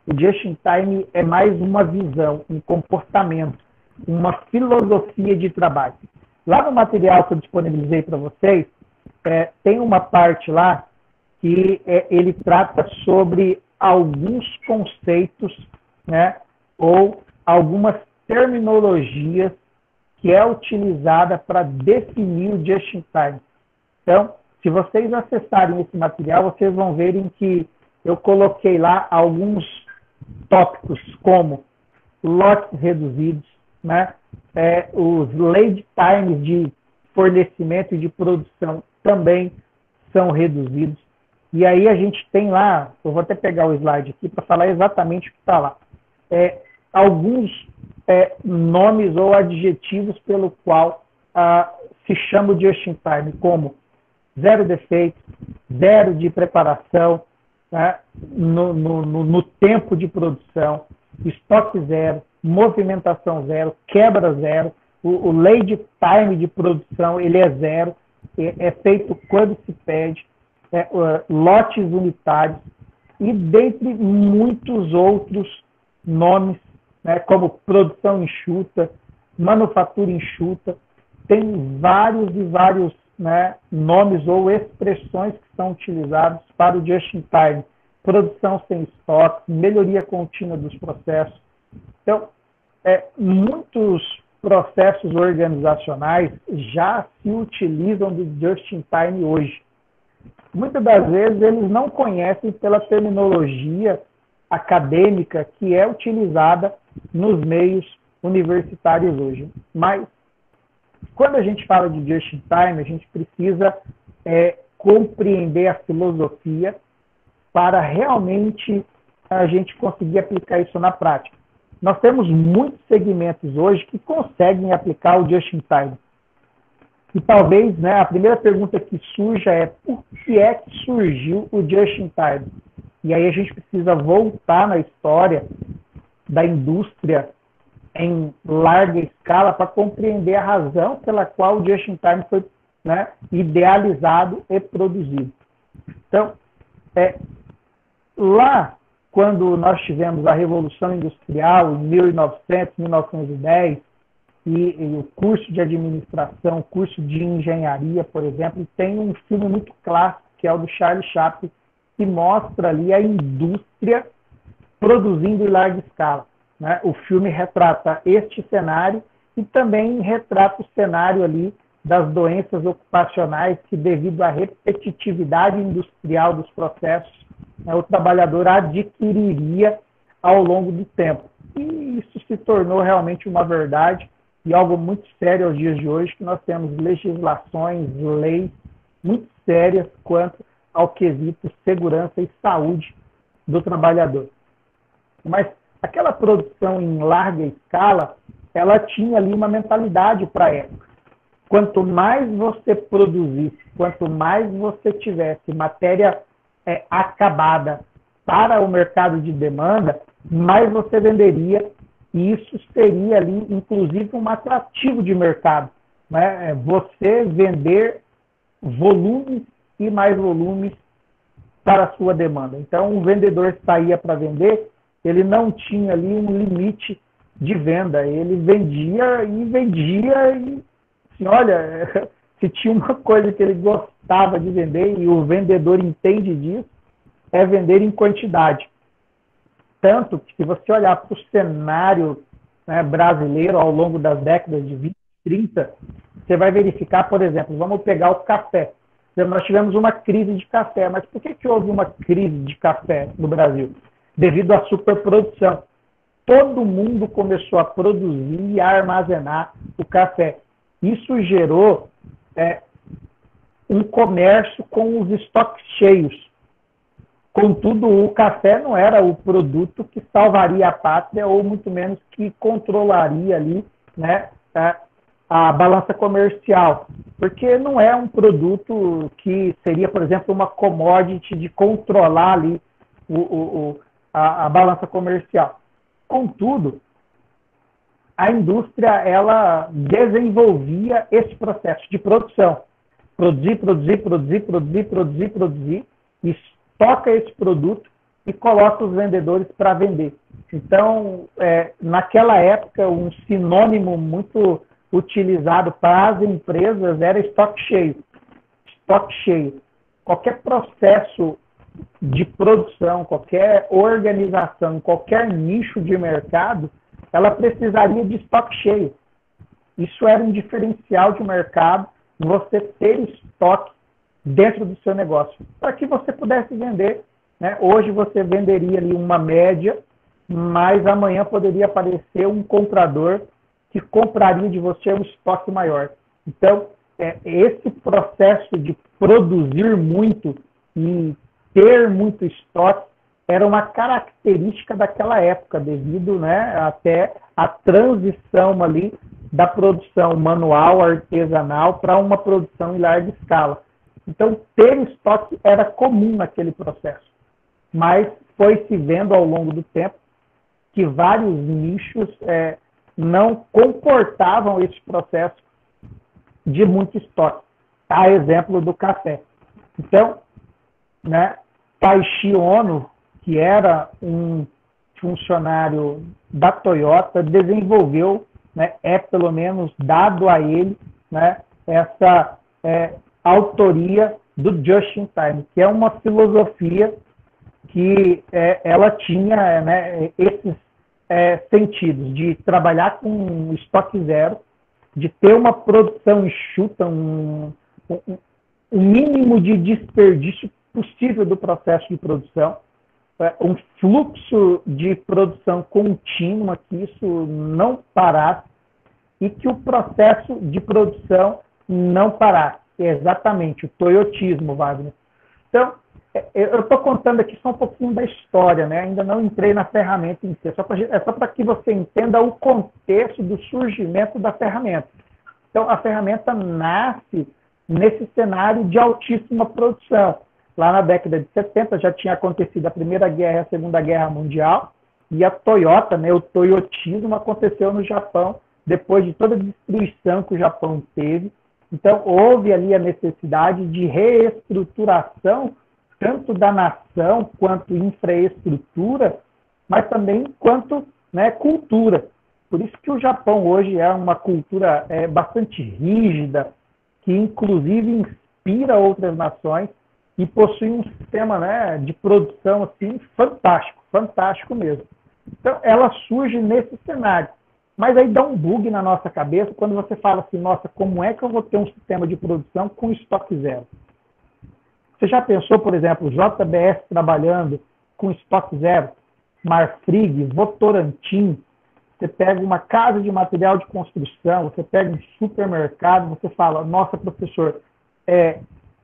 O just-in-time é mais uma visão, um comportamento, uma filosofia de trabalho. Lá no material que eu disponibilizei para vocês, tem uma parte lá que ele trata sobre alguns conceitos, né, ou algumas terminologias que é utilizada para definir o just-in-time. Então, se vocês acessarem esse material, vocês vão verem que eu coloquei lá alguns tópicos, como lotes reduzidos, né? Os lead times de fornecimento e de produção também são reduzidos. E aí a gente tem lá, eu vou até pegar o slide aqui para falar exatamente o que está lá. Alguns nomes ou adjetivos pelo qual se chama o just-in-time, como zero defeito, zero de preparação, né, no tempo de produção, estoque zero, movimentação zero, quebra zero, o lead time de produção ele é zero, é feito quando se pede, lotes unitários, e dentre muitos outros nomes, né, como produção enxuta, manufatura enxuta, tem vários e vários, né, nomes ou expressões que são utilizados para o just-in-time, produção sem estoque, melhoria contínua dos processos. Então, muitos processos organizacionais já se utilizam do just-in-time hoje. Muitas das vezes eles não conhecem pela terminologia acadêmica que é utilizada nos meios universitários hoje. Mas, quando a gente fala de just-in-time, a gente precisa compreender a filosofia para realmente a gente conseguir aplicar isso na prática. Nós temos muitos segmentos hoje que conseguem aplicar o just-in-time. E talvez, né, a primeira pergunta que surja é por que é que surgiu o just-in-time? E aí a gente precisa voltar na história da indústria em larga escala para compreender a razão pela qual o just-in-time foi, né, idealizado e produzido. Então, lá quando nós tivemos a Revolução Industrial, em 1900, 1910, e o curso de administração, o curso de engenharia, por exemplo, tem um filme muito clássico, que é o do Charlie Chaplin, que mostra ali a indústria produzindo em larga escala, né? O filme retrata este cenário e também retrata o cenário ali das doenças ocupacionais que, devido à repetitividade industrial dos processos, né, o trabalhador adquiriria ao longo do tempo. E isso se tornou realmente uma verdade e algo muito sério aos dias de hoje, que nós temos legislações, leis muito sérias quanto ao quesito segurança e saúde do trabalhador. Mas aquela produção em larga escala, ela tinha ali uma mentalidade para a época. Quanto mais você produzisse, quanto mais você tivesse matéria acabada para o mercado de demanda, mais você venderia, e isso seria ali, inclusive, um atrativo de mercado, né? Você vender volumes e mais volumes para a sua demanda. Então, o vendedor saía para vender, ele não tinha ali um limite de venda, ele vendia, e assim, olha, se tinha uma coisa que ele gostava de vender, e o vendedor entende disso, é vender em quantidade. Tanto que, se você olhar para o cenário, né, brasileiro ao longo das décadas de 20, 30, você vai verificar, por exemplo, vamos pegar o café. Nós tivemos uma crise de café, mas por que houve uma crise de café no Brasil? Devido à superprodução. Todo mundo começou a produzir e a armazenar o café. Isso gerou um comércio com os estoques cheios. Contudo, o café não era o produto que salvaria a pátria, ou muito menos que controlaria ali, né, a balança comercial, porque não é um produto que seria, por exemplo, uma commodity de controlar ali a balança comercial. Contudo, a indústria, ela desenvolvia esse processo de produção. Produzir, e toca esse produto e coloca os vendedores para vender. Então, naquela época, um sinônimo muito utilizado para as empresas era estoque cheio. Estoque cheio. Qualquer processo de produção, qualquer organização, qualquer nicho de mercado, ela precisaria de estoque cheio. Isso era um diferencial de mercado, você ter estoque dentro do seu negócio, para que você pudesse vender. Né? Hoje você venderia ali uma média, mas amanhã poderia aparecer um comprador que compraria de você um estoque maior. Então, esse processo de produzir muito e ter muito estoque era uma característica daquela época, devido, né, até a transição ali da produção manual, artesanal, para uma produção em larga escala. Então, ter estoque era comum naquele processo, mas foi se vendo ao longo do tempo que vários nichos não comportavam esse processo de muito estoque. A exemplo do café. Então, né, Taishi Ono, que era um funcionário da Toyota, desenvolveu, né, pelo menos dado a ele, né, essa autoria do Just in Time, que é uma filosofia que ela tinha, né, esses sentidos de trabalhar com estoque zero, de ter uma produção enxuta, um mínimo de desperdício possível do processo de produção, um fluxo de produção contínua, que isso não parasse, e que o processo de produção não parasse. Exatamente, o toyotismo, Wagner. Então, eu estou contando aqui só um pouquinho da história, né? Ainda não entrei na ferramenta em si, é só para que você entenda o contexto do surgimento da ferramenta. Então, a ferramenta nasce nesse cenário de altíssima produção. Lá na década de 70 já tinha acontecido a Primeira Guerra e a Segunda Guerra Mundial, e a Toyota, né, o toyotismo, aconteceu no Japão, depois de toda a destruição que o Japão teve. Então, houve ali a necessidade de reestruturação, tanto da nação, quanto infraestrutura, mas também quanto, né, cultura. Por isso que o Japão hoje é uma cultura bastante rígida, que inclusive inspira outras nações e possui um sistema, né, de produção assim, fantástico, fantástico mesmo. Então, ela surge nesse cenário. Mas aí dá um bug na nossa cabeça quando você fala assim, nossa, como é que eu vou ter um sistema de produção com estoque zero? Você já pensou, por exemplo, JBS trabalhando com estoque zero? Marfrig, Votorantim, você pega uma casa de material de construção, você pega um supermercado, você fala, nossa, professor,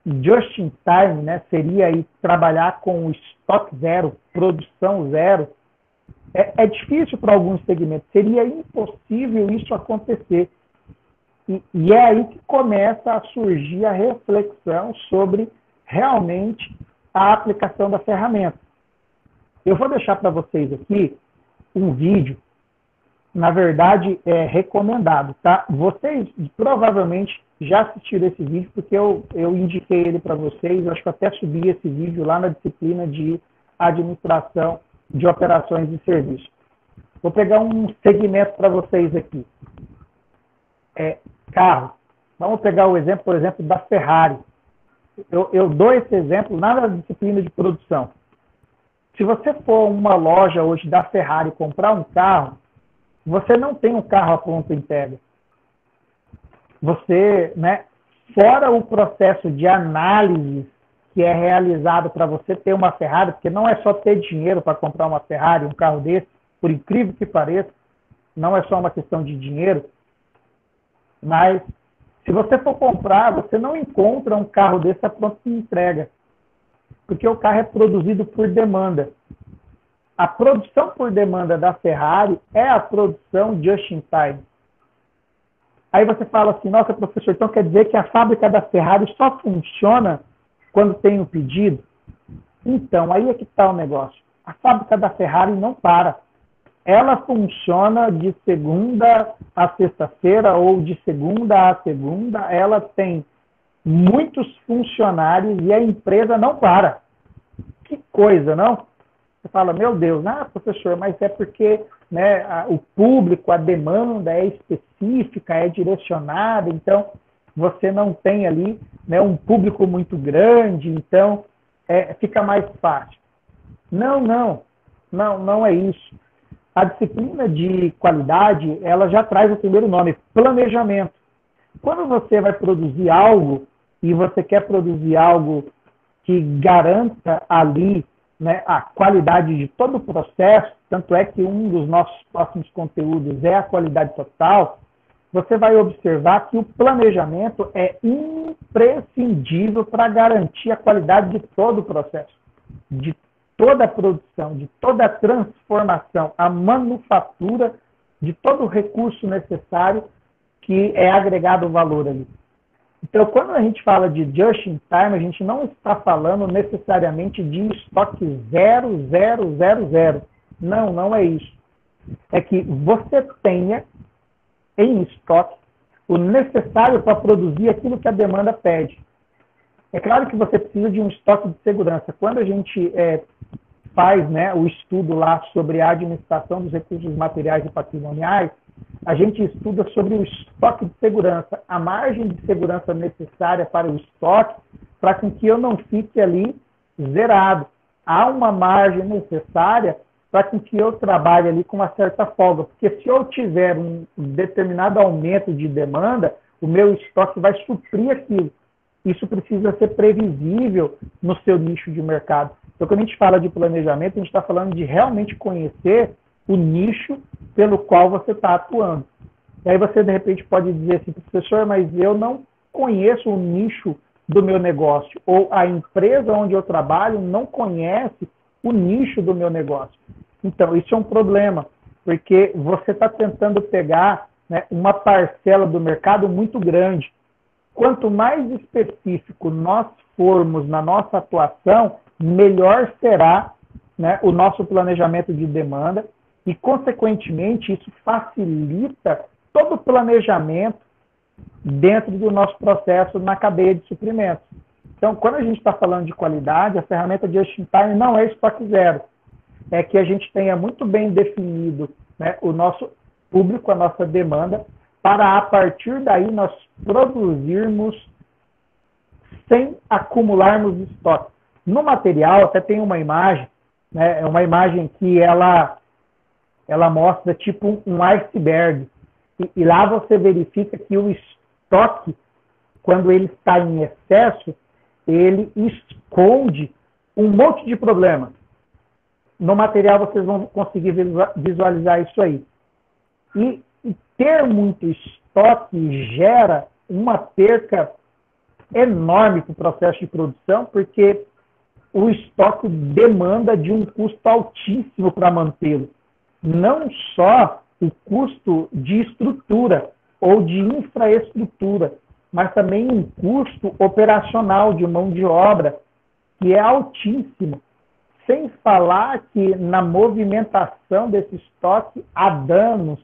just in time, né, seria aí trabalhar com estoque zero, produção zero. É difícil para alguns segmentos, seria impossível isso acontecer. E é aí que começa a surgir a reflexão sobre realmente a aplicação da ferramenta. Eu vou deixar para vocês aqui um vídeo, na verdade é recomendado, tá? Vocês provavelmente já assistiram esse vídeo, porque eu indiquei ele para vocês, eu acho que até subi esse vídeo lá na disciplina de administração de operações e serviços. Vou pegar um segmento para vocês aqui. Carro. Vamos pegar o exemplo, por exemplo, da Ferrari. Eu dou esse exemplo lá na disciplina de produção. Se você for a uma loja hoje da Ferrari comprar um carro, você não tem um carro à pronta entrega. Você, né, fora o processo de análise que é realizado para você ter uma Ferrari, porque não é só ter dinheiro para comprar uma Ferrari, um carro desse, por incrível que pareça, não é só uma questão de dinheiro, mas se você for comprar, você não encontra um carro desse a pronta entrega, porque o carro é produzido por demanda. A produção por demanda da Ferrari é a produção just in time. Aí você fala assim, nossa, professor, então quer dizer que a fábrica da Ferrari só funciona quando tem um pedido? Então, aí é que está o negócio. A fábrica da Ferrari não para. Ela funciona de segunda a sexta-feira ou de segunda a segunda. Ela tem muitos funcionários e a empresa não para. Que coisa, não? Você fala, meu Deus, professor, mas é porque, né, o público, a demanda é específica, é direcionada, então você não tem ali, né, um público muito grande, então fica mais fácil. Não é isso. A disciplina de qualidade, ela já traz o primeiro nome, planejamento. Quando você vai produzir algo, e você quer produzir algo que garanta ali, né, a qualidade de todo o processo, tanto é que um dos nossos próximos conteúdos é a qualidade total, você vai observar que o planejamento é imprescindível para garantir a qualidade de todo o processo, de toda a produção, de toda a transformação, a manufatura de todo o recurso necessário que é agregado valor ali. Então, quando a gente fala de just in time, a gente não está falando necessariamente de estoque 0000. Não é isso. É que você tenha em estoque o necessário para produzir aquilo que a demanda pede. É claro que você precisa de um estoque de segurança. Quando a gente faz, né, o estudo lá sobre a administração dos recursos materiais e patrimoniais, a gente estuda sobre o estoque de segurança, a margem de segurança necessária para o estoque, para que eu não fique ali zerado. Há uma margem necessária para que eu trabalhe ali com uma certa folga, porque se eu tiver um determinado aumento de demanda, o meu estoque vai suprir aquilo. Isso precisa ser previsível no seu nicho de mercado. Então, quando a gente fala de planejamento, a gente está falando de realmente conhecer o nicho pelo qual você está atuando. E aí você, de repente, pode dizer assim, professor, mas eu não conheço o nicho do meu negócio, ou a empresa onde eu trabalho não conhece o nicho do meu negócio. Então, isso é um problema, porque você está tentando pegar, né, uma parcela do mercado muito grande. Quanto mais específico nós formos na nossa atuação, melhor será, né, o nosso planejamento de demanda e, consequentemente, isso facilita todo o planejamento dentro do nosso processo na cadeia de suprimentos. Então, quando a gente está falando de qualidade, a ferramenta de just-in-time não é estoque zero. É que a gente tenha muito bem definido, né, o nosso público, a nossa demanda, para, a partir daí, nós produzirmos sem acumularmos estoque. No material, até tem uma imagem, né, é uma imagem que ela mostra tipo um iceberg. E lá você verifica que o estoque, quando ele está em excesso, ele esconde um monte de problemas. No material vocês vão conseguir visualizar isso aí. E ter muito estoque gera uma perca enorme para o processo de produção, porque o estoque demanda de um custo altíssimo para mantê-lo. Não só o custo de estrutura ou de infraestrutura, mas também um custo operacional de mão de obra, que é altíssimo. Sem falar que na movimentação desse estoque há danos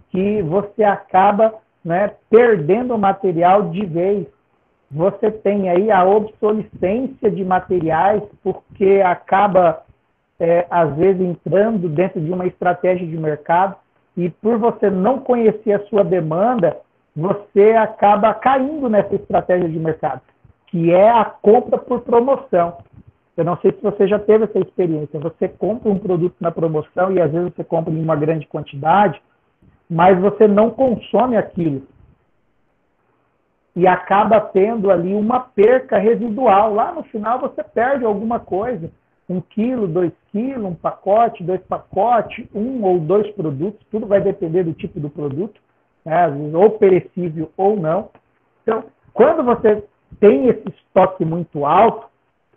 que você acaba, né, perdendo o material de vez. Você tem aí a obsolescência de materiais, porque acaba, às vezes, entrando dentro de uma estratégia de mercado, e por você não conhecer a sua demanda, você acaba caindo nessa estratégia de mercado, que é a compra por promoção. Eu não sei se você já teve essa experiência. Você compra um produto na promoção e às vezes você compra em uma grande quantidade, mas você não consome aquilo. E acaba tendo ali uma perca residual. Lá no final você perde alguma coisa. 1 quilo, 2 quilos, um pacote, 2 pacotes, 1 ou 2 produtos. Tudo vai depender do tipo do produto, né? Às vezes, ou perecível ou não. Então, quando você tem esse estoque muito alto,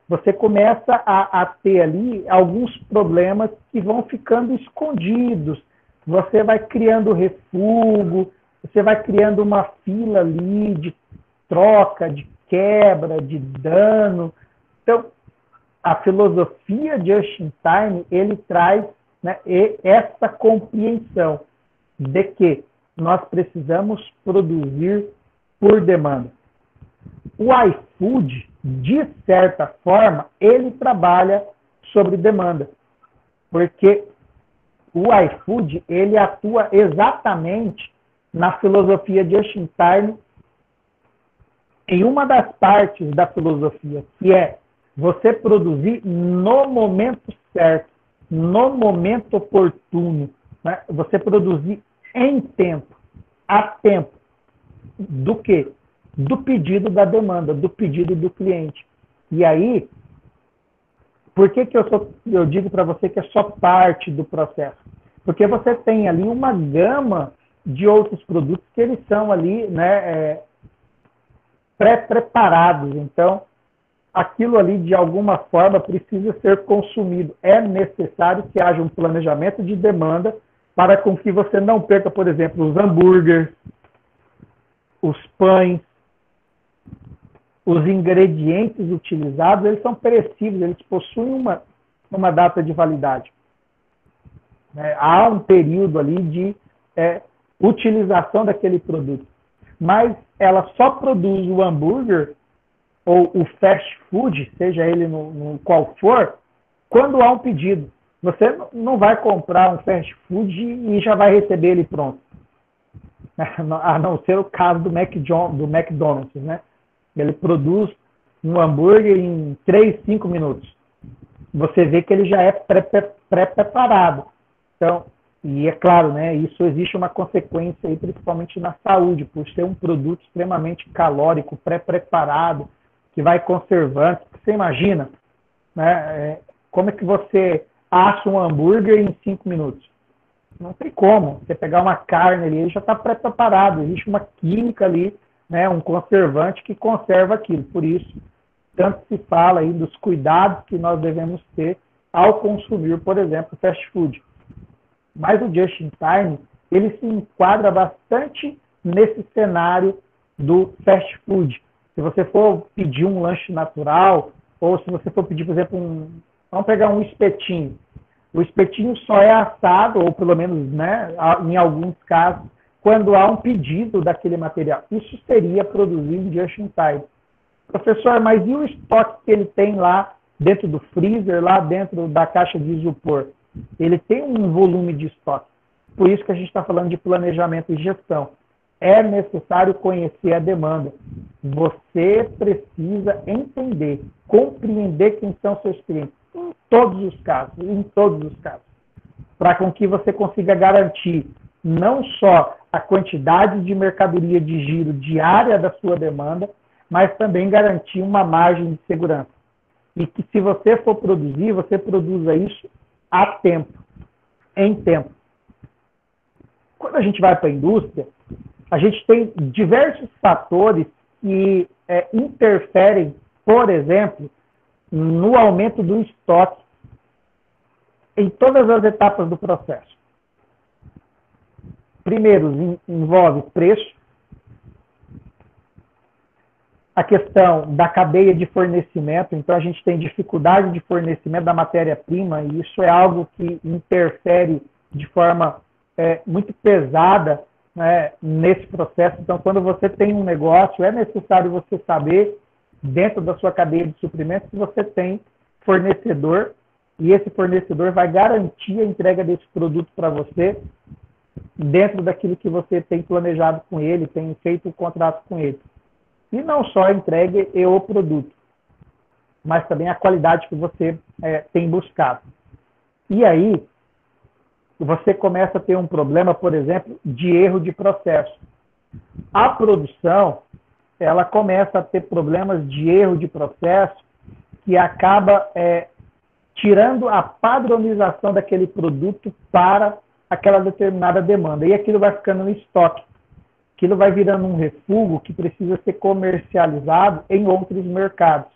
você começa a ter ali alguns problemas que vão ficando escondidos. Você vai criando refúgio, você vai criando uma fila ali de troca, de quebra, de dano. Então, a filosofia de just-in-time, ele traz, né, essa compreensão de que nós precisamos produzir por demanda. O iFood, de certa forma, ele trabalha sobre demanda. Porque o iFood, ele atua exatamente na filosofia just in time, em uma das partes da filosofia, que é você produzir no momento certo, no momento oportuno, né? Você produzir em tempo, a tempo. Do quê? Do pedido da demanda, do pedido do cliente. E aí, por que eu digo para você que é só parte do processo? Porque você tem ali uma gama de outros produtos que eles são ali, né, pré-preparados. Então, aquilo ali, de alguma forma, precisa ser consumido. É necessário que haja um planejamento de demanda para com que você não perca, por exemplo, os hambúrgueres, os pães, os ingredientes utilizados, eles são perecíveis, eles possuem uma data de validade. Há um período ali de utilização daquele produto. Mas ela só produz o hambúrguer ou o fast food, seja ele no qual for, quando há um pedido. Você não vai comprar um fast food e já vai receber ele pronto. A não ser o caso do McDonald's, né? Ele produz um hambúrguer em 3, 5 minutos. Você vê que ele já é pré-preparado. Então, e é claro, né, isso existe uma consequência aí, principalmente na saúde, por ser um produto extremamente calórico, pré-preparado, que vai conservando. Você imagina, né, como é que você assa um hambúrguer em 5 minutos? Não tem como. Você pegar uma carne ali, ele já está pré-preparado. Existe uma química ali, né, um conservante que conserva aquilo. Por isso, tanto se fala aí dos cuidados que nós devemos ter ao consumir, por exemplo, fast food. Mas o just in time, ele se enquadra bastante nesse cenário do fast food. Se você for pedir um lanche natural, ou se você for pedir, por exemplo, vamos pegar um espetinho. O espetinho só é assado, ou pelo menos, né, em alguns casos, quando há um pedido daquele material. Isso seria produzido just in time. Professor, mas e o estoque que ele tem lá dentro do freezer, lá dentro da caixa de isopor? Ele tem um volume de estoque. Por isso que a gente está falando de planejamento e gestão. É necessário conhecer a demanda. Você precisa entender, compreender quem são seus clientes. Em todos os casos. Para com que você consiga garantir não só a quantidade de mercadoria de giro diária da sua demanda, mas também garantir uma margem de segurança. E que se você for produzir, você produza isso a tempo, em tempo. Quando a gente vai para a indústria, a gente tem diversos fatores que interferem, por exemplo, no aumento do estoque em todas as etapas do processo. Primeiro, envolve preço, a questão da cadeia de fornecimento, então a gente tem dificuldade de fornecimento da matéria-prima, e isso é algo que interfere de forma muito pesada, né, nesse processo. Então, quando você tem um negócio, é necessário você saber, dentro da sua cadeia de suprimentos, que você tem fornecedor, e esse fornecedor vai garantir a entrega desse produto para você, dentro daquilo que você tem planejado com ele, tem feito o contrato com ele. E não só a entrega e o produto, mas também a qualidade que você tem buscado. E aí, você começa a ter um problema, por exemplo, de erro de processo. A produção, ela começa a ter problemas de erro de processo que acaba tirando a padronização daquele produto para aquela determinada demanda. E aquilo vai ficando no estoque. Aquilo vai virando um refúgio que precisa ser comercializado em outros mercados.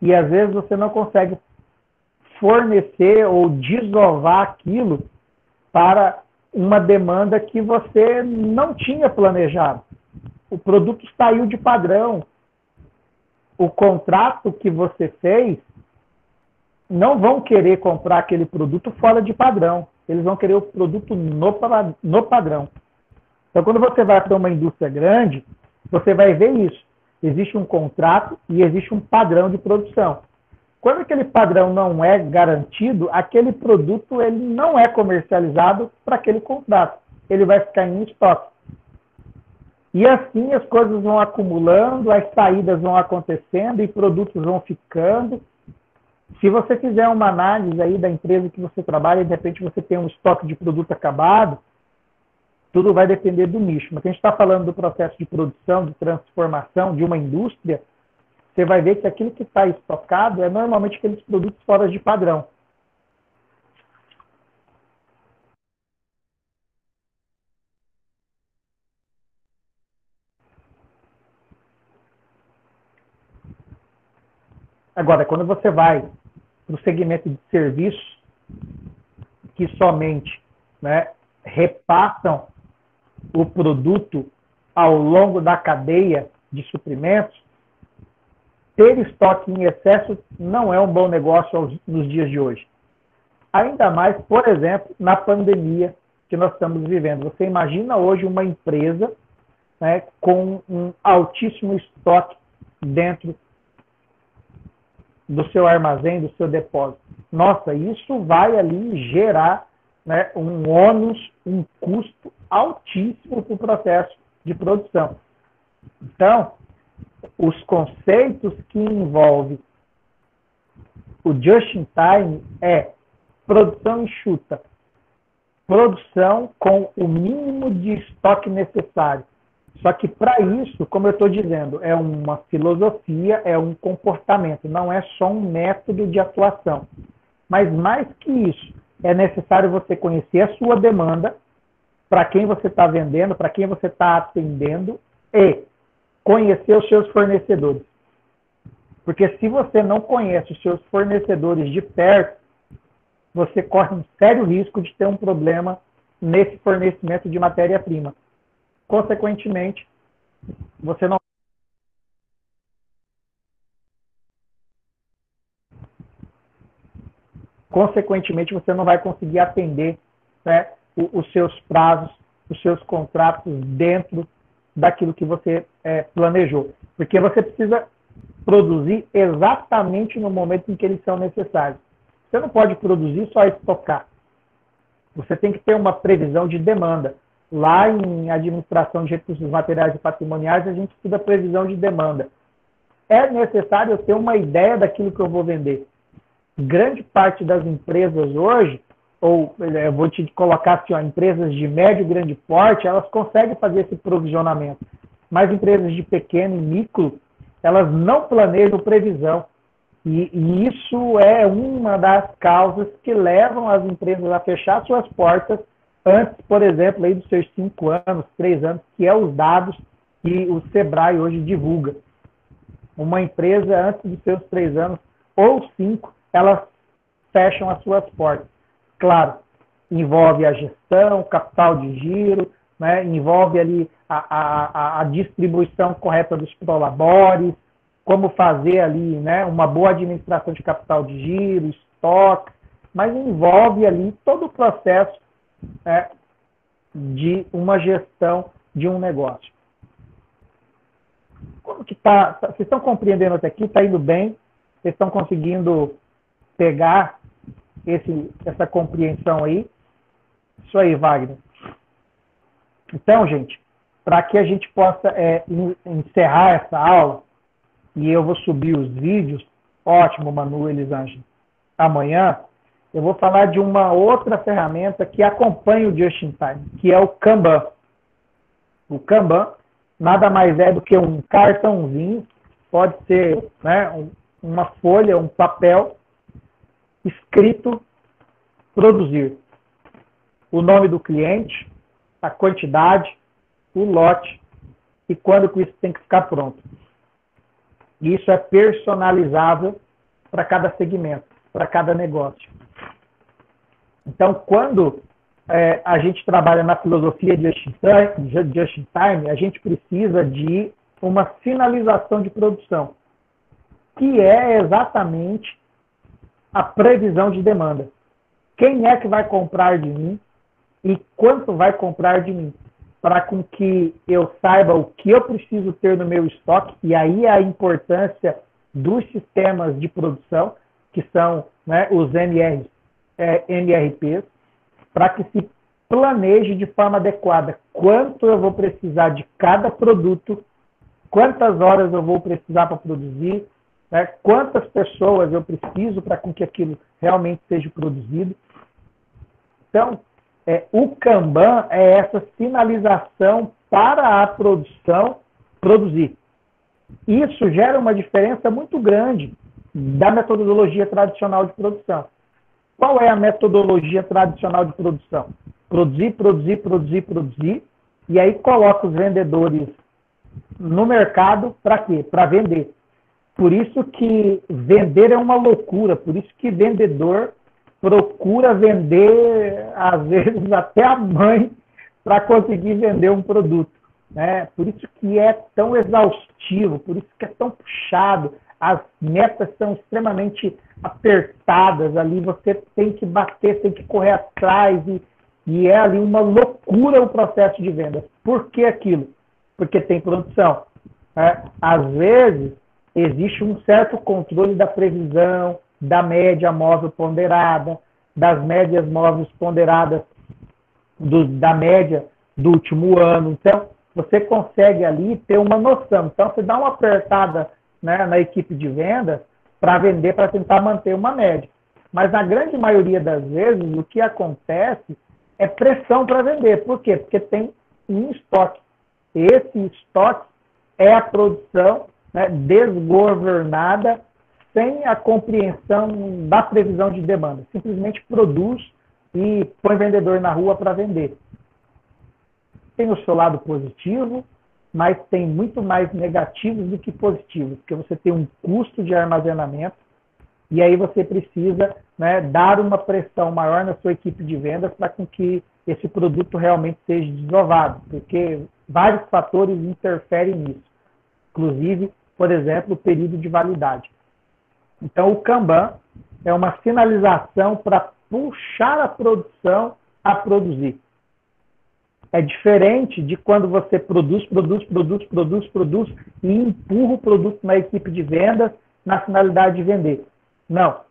E às vezes você não consegue fornecer ou desovar aquilo para uma demanda que você não tinha planejado. O produto saiu de padrão. O contrato que você fez, não vão querer comprar aquele produto fora de padrão. Eles vão querer o produto no padrão. Então, quando você vai para uma indústria grande, você vai ver isso. Existe um contrato e existe um padrão de produção. Quando aquele padrão não é garantido, aquele produto ele não é comercializado para aquele contrato. Ele vai ficar em estoque. E assim as coisas vão acumulando, as saídas vão acontecendo e produtos vão ficando. Se você fizer uma análise aí da empresa que você trabalha e de repente você tem um estoque de produto acabado, tudo vai depender do nicho. Mas a gente está falando do processo de produção, de transformação de uma indústria, você vai ver que aquilo que está estocado é normalmente aqueles produtos fora de padrão. Agora, quando você vai para o segmento de serviços, que somente, né, repassam o produto ao longo da cadeia de suprimentos, ter estoque em excesso não é um bom negócio nos dias de hoje. Ainda mais, por exemplo, na pandemia que nós estamos vivendo. Você imagina hoje uma empresa, né, com um altíssimo estoque dentro do seu armazém, do seu depósito. Nossa, isso vai ali gerar, né, um ônus, um custo altíssimo para o processo de produção. Então, os conceitos que envolvem o just-in-time é produção enxuta, produção com o mínimo de estoque necessário. Só que para isso, como eu estou dizendo, é uma filosofia, é um comportamento, não é só um método de atuação. Mas mais que isso, é necessário você conhecer a sua demanda, para quem você está vendendo, para quem você está atendendo, e conhecer os seus fornecedores. Porque se você não conhece os seus fornecedores de perto, você corre um sério risco de ter um problema nesse fornecimento de matéria-prima. Consequentemente, você não vai conseguir atender, né, os seus prazos, os seus contratos dentro daquilo que você planejou. Porque você precisa produzir exatamente no momento em que eles são necessários. Você não pode produzir só estocar. Você tem que ter uma previsão de demanda. Lá em administração de recursos materiais e patrimoniais, a gente estuda previsão de demanda. É necessário eu ter uma ideia daquilo que eu vou vender. Grande parte das empresas hoje, ou eu vou te colocar assim, ó, empresas de médio e grande porte, elas conseguem fazer esse provisionamento. Mas empresas de pequeno e micro, elas não planejam previsão. E isso é uma das causas que levam as empresas a fechar suas portas antes, por exemplo, aí dos seus 5 anos, 3 anos, que é os dados que o Sebrae hoje divulga. Uma empresa, antes dos seus 3 anos ou 5, elas fecham as suas portas. Claro, envolve a gestão, capital de giro, né, envolve ali a distribuição correta dos prolabores, como fazer ali, né, uma boa administração de capital de giro, estoque, mas envolve ali todo o processo de uma gestão de um negócio. Como que tá? Vocês estão compreendendo até aqui? Está indo bem? Vocês estão conseguindo pegar essa compreensão aí? Isso aí, Wagner. Então, gente, para que a gente possa encerrar essa aula, e eu vou subir os vídeos, ótimo, Manu, Elisângela, amanhã, eu vou falar de uma outra ferramenta que acompanha o Just-in-Time, que é o Kanban. O Kanban nada mais é do que um cartãozinho, pode ser, né, uma folha, um papel, escrito produzir. O nome do cliente, a quantidade, o lote e quando que isso tem que ficar pronto. Isso é personalizável para cada segmento, para cada negócio. Então, quando a gente trabalha na filosofia de just-in-time, a gente precisa de uma finalização de produção, que é exatamente a previsão de demanda. Quem é que vai comprar de mim e quanto vai comprar de mim? Para com que eu saiba o que eu preciso ter no meu estoque, e aí a importância dos sistemas de produção. que são, né, os MRPs, para que se planeje de forma adequada quanto eu vou precisar de cada produto, quantas horas eu vou precisar para produzir, né, quantas pessoas eu preciso para que aquilo realmente seja produzido. Então, o Kanban é essa sinalização para a produção produzir. Isso gera uma diferença muito grande da metodologia tradicional de produção. Qual é a metodologia tradicional de produção? Produzir, produzir, produzir, produzir, e aí coloca os vendedores no mercado para quê? Para vender. Por isso que vender é uma loucura, por isso que vendedor procura vender, às vezes, até a mãe para conseguir vender um produto. Né? Por isso que é tão exaustivo, por isso que é tão puxado, as metas são extremamente apertadas, ali você tem que bater, tem que correr atrás, e é ali uma loucura o processo de venda. Por que aquilo? Porque tem produção. Né? Às vezes, existe um certo controle da previsão, da média móvel ponderada, das médias móveis ponderadas da média do último ano. Então, você consegue ali ter uma noção. Então, você dá uma apertada, né, na equipe de vendas para vender, para tentar manter uma média. Mas, na grande maioria das vezes, o que acontece é pressão para vender. Por quê? Porque tem um estoque. Esse estoque é a produção, né, desgovernada, sem a compreensão da previsão de demanda. Simplesmente produz e põe vendedor na rua para vender. Tem o seu lado positivo, mas tem muito mais negativos do que positivos, porque você tem um custo de armazenamento e aí você precisa, né, dar uma pressão maior na sua equipe de vendas para que esse produto realmente seja desovado, porque vários fatores interferem nisso. Inclusive, por exemplo, o período de validade. Então, o Kanban é uma sinalização para puxar a produção a produzir. É diferente de quando você produz e empurra o produto na equipe de vendas na finalidade de vender. Não.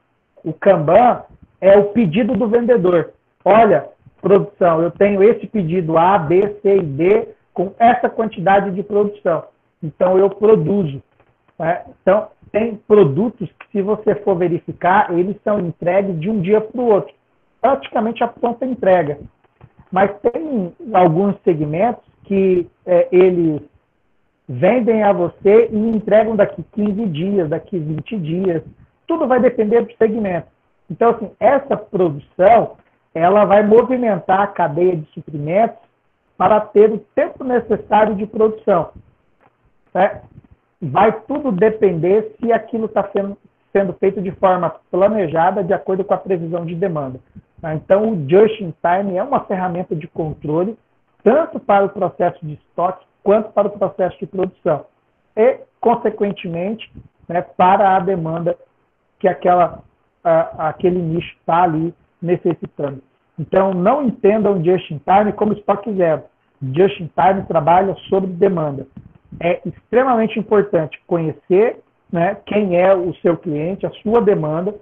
O Kanban é o pedido do vendedor. Olha, produção, eu tenho esse pedido A, B, C e D com essa quantidade de produção. Então, eu produzo. Né? Então, tem produtos que, se você for verificar, eles são entregues de um dia para o outro. Praticamente a pronta entrega. Mas tem alguns segmentos que eles vendem a você e entregam daqui 15 dias, daqui 20 dias. Tudo vai depender do segmento. Então, assim, essa produção, ela vai movimentar a cadeia de suprimentos para ter o tempo necessário de produção. Né? Vai tudo depender se aquilo está sendo feito de forma planejada, de acordo com a previsão de demanda. Então, o Just-in-Time é uma ferramenta de controle, tanto para o processo de estoque, quanto para o processo de produção. E, consequentemente, né, para a demanda que aquele nicho está ali necessitando. Então, não entendam Just-in-Time como estoque zero. Just-in-Time trabalha sobre demanda. É extremamente importante conhecer, né, quem é o seu cliente, a sua demanda,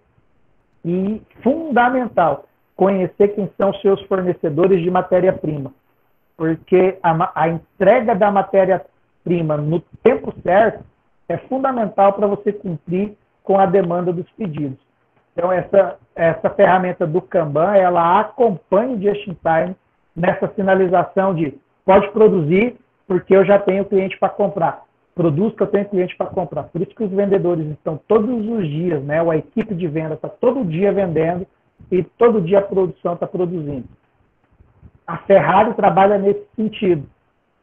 e fundamental conhecer quem são os seus fornecedores de matéria-prima, porque a entrega da matéria-prima no tempo certo é fundamental para você cumprir com a demanda dos pedidos. Então, essa ferramenta do Kanban, ela acompanha o Just-in-Time nessa sinalização de pode produzir, porque eu já tenho cliente para comprar. Produz que eu tenho cliente para comprar. Por isso que os vendedores estão todos os dias, né? A equipe de venda está todo dia vendendo e todo dia a produção está produzindo. A Ferrari trabalha nesse sentido.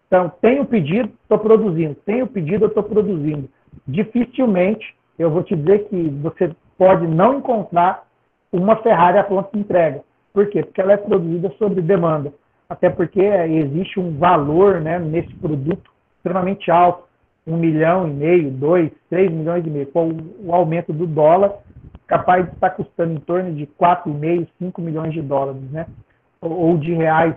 Então, tenho pedido, estou produzindo. Tenho pedido, eu estou produzindo. Dificilmente, eu vou te dizer que você pode não encontrar uma Ferrari à pronta entrega. Por quê? Porque ela é produzida sob demanda. Até porque existe um valor, né, nesse produto extremamente alto, 1,5 milhão, 2, 3 milhões e meio. Com o aumento do dólar, capaz de estar custando em torno de 4,5, 5 milhões de dólares, né? Ou de reais,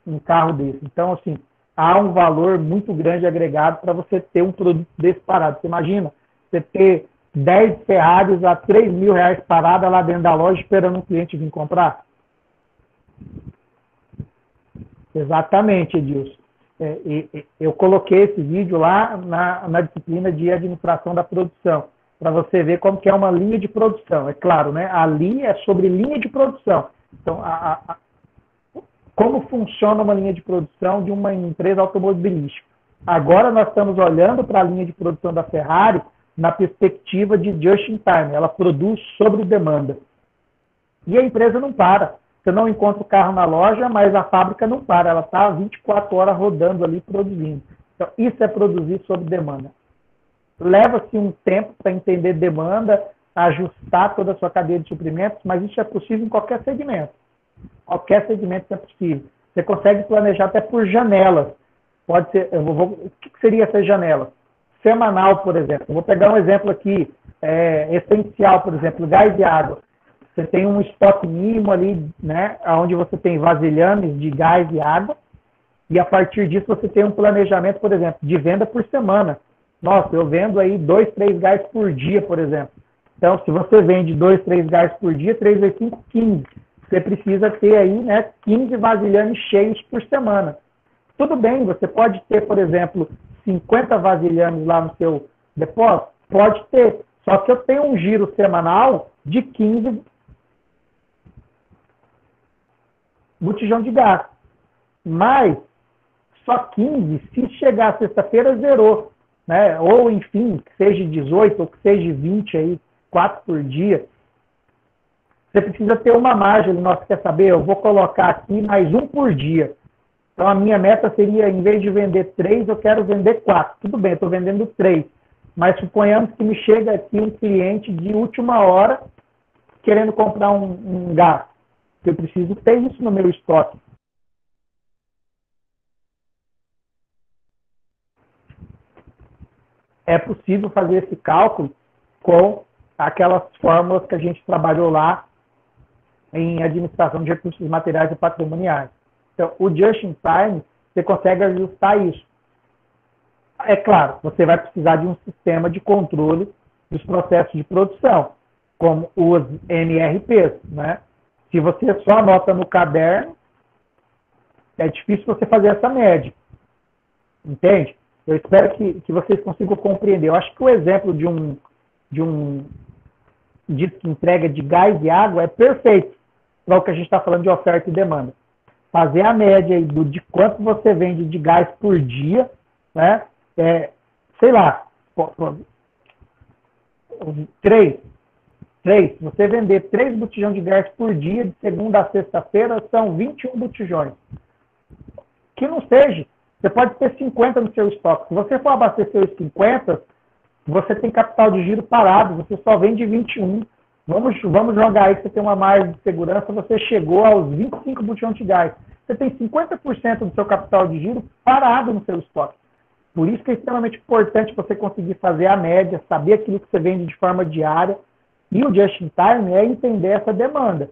um carro desse. Então, assim, há um valor muito grande agregado para você ter um produto desse parado. Você imagina você ter 10 Ferraris a R$ 3.000 parada lá dentro da loja esperando um cliente vir comprar? Exatamente, Edilson. Eu coloquei esse vídeo lá na disciplina de administração da produção, para você ver como que é uma linha de produção. É claro, né? Ali é sobre linha de produção. Então, como funciona uma linha de produção de uma empresa automobilística. Agora nós estamos olhando para a linha de produção da Ferrari na perspectiva de just in time. Ela produz sobre demanda. E a empresa não para. Você não encontra o carro na loja, mas a fábrica não para. Ela está 24 horas rodando ali, produzindo. Então, isso é produzir sob demanda. Leva-se um tempo para entender demanda, ajustar toda a sua cadeia de suprimentos, mas isso é possível em qualquer segmento. Qualquer segmento é possível. Você consegue planejar até por janelas. Pode ser, o que seria essa janela? Semanal, por exemplo. Eu vou pegar um exemplo aqui, essencial, por exemplo, gás e água. Você tem um estoque mínimo ali, né, onde você tem vasilhames de gás e água, e a partir disso você tem um planejamento, por exemplo, de venda por semana. Nossa, eu vendo aí 2, 3 gás por dia, por exemplo. Então, se você vende 2, 3 gás por dia, 3 vezes 5, 15. Você precisa ter aí, né, 15 vasilhames cheios por semana. Tudo bem, você pode ter, por exemplo, 50 vasilhames lá no seu depósito? Pode ter. Só que eu tenho um giro semanal de 15 botijão de gás. Mas só 15, se chegar sexta-feira, zerou. Né? Ou, enfim, que seja 18 ou que seja 20 aí, 4 por dia. Você precisa ter uma margem. Nossa, quer saber? Eu vou colocar aqui mais um por dia. Então, a minha meta seria, em vez de vender 3, eu quero vender 4. Tudo bem, eu estou vendendo 3. Mas suponhamos que me chega aqui um cliente de última hora querendo comprar um gás. Eu preciso ter isso no meu estoque. É possível fazer esse cálculo com aquelas fórmulas que a gente trabalhou lá em administração de recursos materiais e patrimoniais. Então, o just in time, você consegue ajustar isso. É claro, você vai precisar de um sistema de controle dos processos de produção, como os MRPs, né? Se você só anota no caderno, é difícil você fazer essa média. Entende? Eu espero que vocês consigam compreender. Eu acho que o exemplo de um disco de entrega de gás e água é perfeito para o que a gente está falando de oferta e demanda. Fazer a média aí de quanto você vende de gás por dia, né? Sei lá, 3. Você vender 3 botijões de gás por dia, de segunda a sexta-feira, são 21 botijões. Que não seja. Você pode ter 50 no seu estoque. Se você for abastecer os 50, você tem capital de giro parado, você só vende 21. Vamos jogar aí que você tem uma margem de segurança, você chegou aos 25 botijões de gás. Você tem 50% do seu capital de giro parado no seu estoque. Por isso que é extremamente importante você conseguir fazer a média, saber aquilo que você vende de forma diária. E o just in time é entender essa demanda.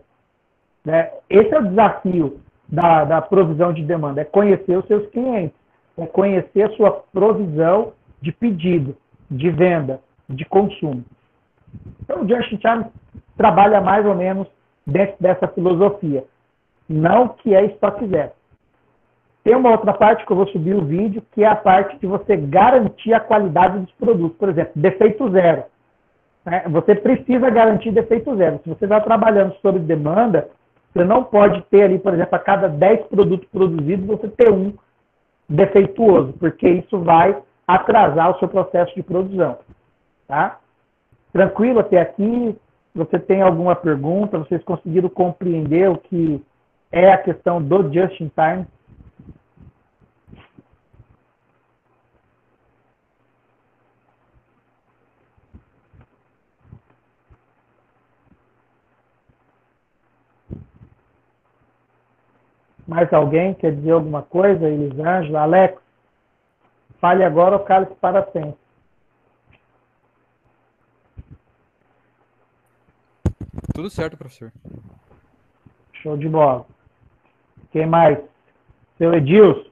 Né? Esse é o desafio da provisão de demanda, é conhecer os seus clientes, é conhecer a sua provisão de pedido, de venda, de consumo. Então, o just in time trabalha mais ou menos dentro dessa filosofia, não que é estoque zero. Tem uma outra parte que eu vou subir o vídeo, que é a parte de você garantir a qualidade dos produtos. Por exemplo, defeito zero. Você precisa garantir defeito zero. Se você está trabalhando sob demanda, você não pode ter ali, por exemplo, a cada 10 produtos produzidos, você ter um defeituoso, porque isso vai atrasar o seu processo de produção. Tá? Tranquilo até aqui? Você tem alguma pergunta? Vocês conseguiram compreender o que é a questão do just in time? Mais alguém quer dizer alguma coisa? Elisângela, Alex? Fale agora ou cale-se para sempre. Tudo certo, professor. Show de bola. Quem mais? Seu Edilson.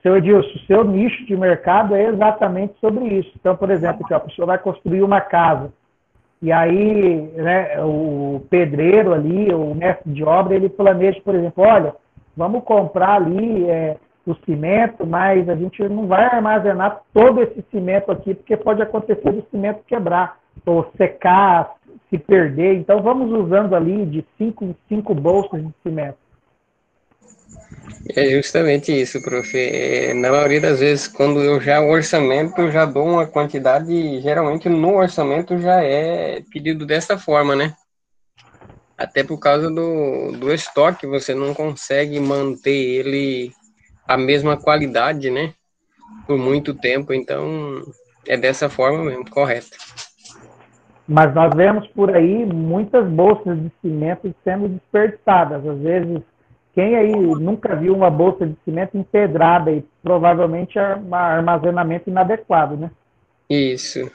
Seu Edilson, o seu nicho de mercado é exatamente sobre isso. Então, por exemplo, aqui, ó, a pessoa vai construir uma casa. E aí, né, o pedreiro ali, o mestre de obra, ele planeja, por exemplo, olha, vamos comprar ali o cimento, mas a gente não vai armazenar todo esse cimento aqui, porque pode acontecer do cimento quebrar, ou secar, se perder. Então, vamos usando ali de 5 bolsas de cimento. É justamente isso, prof. Na maioria das vezes, quando o orçamento, eu já dou uma quantidade, geralmente no orçamento já é pedido dessa forma, né? Até por causa do estoque, você não consegue manter ele a mesma qualidade, né? Por muito tempo, então é dessa forma mesmo, correto. Mas nós vemos por aí muitas bolsas de cimento sendo desperdiçadas. Às vezes, quem aí nunca viu uma bolsa de cimento empedrada e provavelmente é um armazenamento inadequado, né? Isso.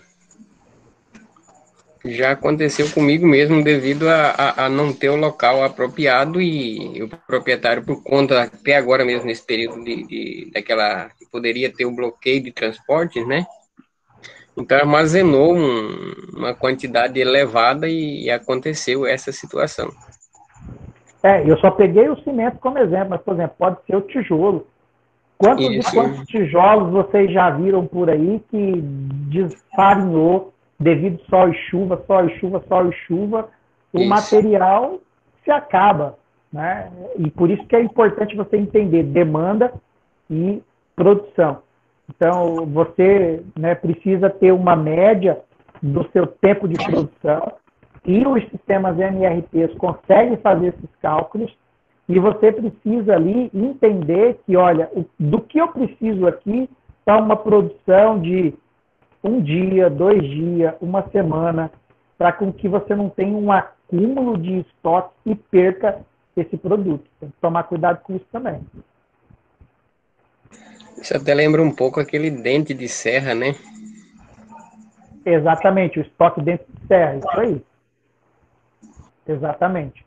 Já aconteceu comigo mesmo devido a não ter o local apropriado e o proprietário, por conta, até agora mesmo, nesse período daquela, que poderia ter o bloqueio de transportes, né? Então armazenou uma quantidade elevada e aconteceu essa situação. Eu só peguei o cimento como exemplo, mas, por exemplo, pode ser o tijolo. Quantos e Isso, quantos tijolos vocês já viram por aí que desfarinhou devido sol e chuva, sol e chuva, sol e chuva, o isso. material se acaba, né? E por isso que é importante você entender demanda e produção. Então, você, né, precisa ter uma média do seu tempo de produção e os sistemas MRPs conseguem fazer esses cálculos e você precisa ali entender que, olha, do que eu preciso aqui para uma produção de 1 dia, 2 dias, uma semana, para com que você não tenha um acúmulo de estoque e perca esse produto. Tem que tomar cuidado com isso também. Isso até lembra um pouco aquele dente de serra, né? Exatamente, o estoque dentro de serra, isso aí. Exatamente.